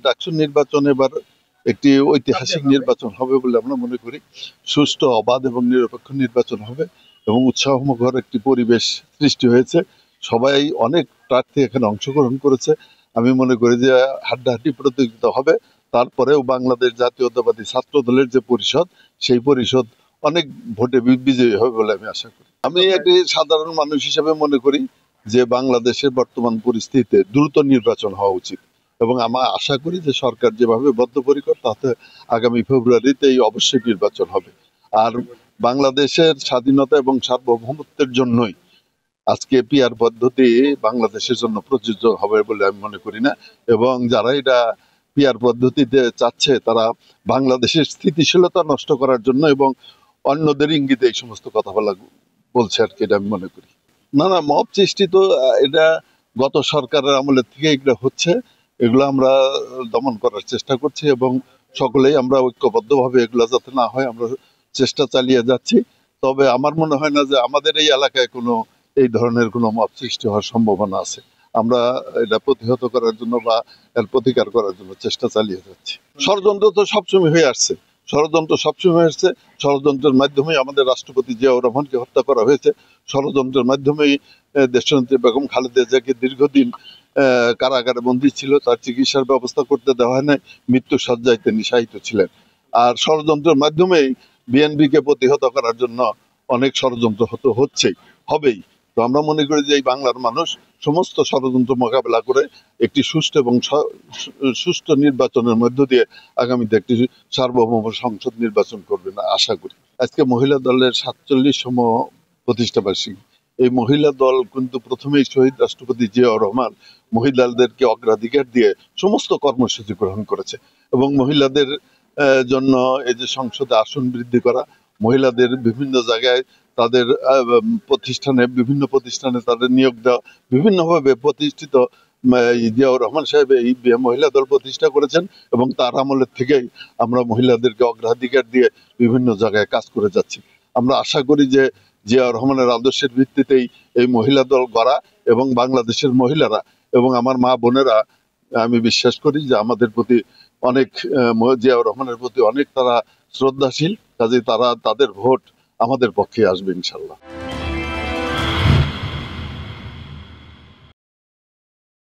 ডাকসু নির্বাচন এবার একটি ঐতিহাসিক নির্বাচন হবে বলে আমরা মনে করি। সুষ্ঠু, অবাধ এবং নিরপেক্ষ নির্বাচন হবে এবং উৎসাহমুখর একটি পরিবেশ সৃষ্টি হয়েছে। সবাই, অনেক প্রার্থী এখানে অংশগ্রহণ করেছে। আমি মনে করি যে হাড্ডাহাড্ডি প্রতিযোগিতা হবে। তারপরেও বাংলাদেশ জাতীয়তাবাদী ছাত্র দলের যে পরিষদ, সেই পরিষদ অনেক ভোটে বিজয়ী হবে বলে আমি আশা করি। আমি একটি সাধারণ মানুষ হিসেবে মনে করি যে বাংলাদেশের বর্তমান পরিস্থিতিতে দ্রুত নির্বাচন হওয়া উচিত এবং আমরা আশা করি যে সরকার যেভাবে বদ্ধপরিকর, তাতে আগামী ফেব্রুয়ারিতেই অবশ্যই নির্বাচন হবে। আর বাংলাদেশের স্বাধীনতা এবং সার্বভৌমত্বের জন্যই আজকে পিআর পদ্ধতি বাংলাদেশের জন্য প্রযোজ্য হবে বলে আমি মনে করি না। এবং যারা এটা পিআর পদ্ধতিতে চাচ্ছে, তারা বাংলাদেশের স্থিতিশীলতা নষ্ট করার জন্য এবং অন্যদের ইঙ্গিতে এই সমস্ত কথা বলছে আর কি, এটা আমি মনে করি। না, মব সৃষ্টি তো এটা গত সরকারের আমলের থেকে এগুলো হচ্ছে। এগুলো আমরা দমন করার চেষ্টা করছি এবং সকলেই আমরা ঐক্যবদ্ধভাবে এগুলো যাতে না হয় আমরা চেষ্টা চালিয়ে যাচ্ছি। তবে আমার মনে হয় না যে আমাদের এই এলাকায় কোনো এই ধরনের কোনো মব সৃষ্টি হওয়ার সম্ভাবনা আছে। আমরা এটা প্রতিহত করার জন্য বা এর প্রতিকার করার জন্য চেষ্টা চালিয়ে যাচ্ছি। ষড়যন্ত্র তো সবসময় হয়ে আসছে, ষড়যন্ত্রের মাধ্যমে আমাদের রাষ্ট্রপতি জিয়াউর রহমানকে হত্যা করা হয়েছে। ষড়যন্ত্রের মাধ্যমেই দেশনেত্রী বেগম খালেদা জিয়াকে দীর্ঘদিন কারাগারে বন্দী ছিল, তার চিকিৎসার ব্যবস্থা করতে দেওয়া হয় নাই, মৃত্যু সজ্জায় তিনি শায়িত ছিলেন। আর ষড়যন্ত্রের মাধ্যমেই বিএনপিকে প্রতিহত করার জন্য অনেক ষড়যন্ত্র হবেই। তো আমরা মনে করি যে এই বাংলার মানুষ সমস্ত ষড়যন্ত্র মোকাবেলা করে একটি সুষ্ঠু এবং সুষ্ঠু নির্বাচনের মধ্য দিয়ে আগামীতে একটি সার্বভৌম সংসদ নির্বাচন করবে না আশা করি। আজকে মহিলা দলের ৪৭তম প্রতিষ্ঠাবার্ষিকী। এই মহিলা দল কিন্তু প্রথমেই শহীদ রাষ্ট্রপতি জিয়াউর রহমান মহিলাদেরকে অগ্রাধিকার দিয়ে সমস্ত কর্মসূচি গ্রহণ করেছে এবং মহিলাদের জন্য এই যে সংসদে আসন বৃদ্ধি করা, মহিলাদের বিভিন্ন জায়গায় তাদের বিভিন্ন প্রতিষ্ঠানে তাদের নিয়োগ দেওয়া, বিভিন্নভাবে প্রতিষ্ঠিত জিয়াউর রহমান সাহেব এই মহিলা দল প্রতিষ্ঠা করেছেন এবং তার আমলের থেকেই আমরা মহিলাদেরকে অগ্রাধিকার দিয়ে বিভিন্ন জায়গায় কাজ করে যাচ্ছি। আমরা আশা করি যে জিয়াউর রহমানের আদর্শের ভিত্তিতেই এই মহিলা দল গড়া এবং বাংলাদেশের মহিলারা এবং আমার মা বোনেরা, আমি বিশ্বাস করি যে আমাদের প্রতি অনেক, জিয়াউর রহমানের প্রতি অনেক তারা শ্রদ্ধাশীল, কাজে তাদের ভোট আমাদের পক্ষে আসবে ইনশাল্লাহ।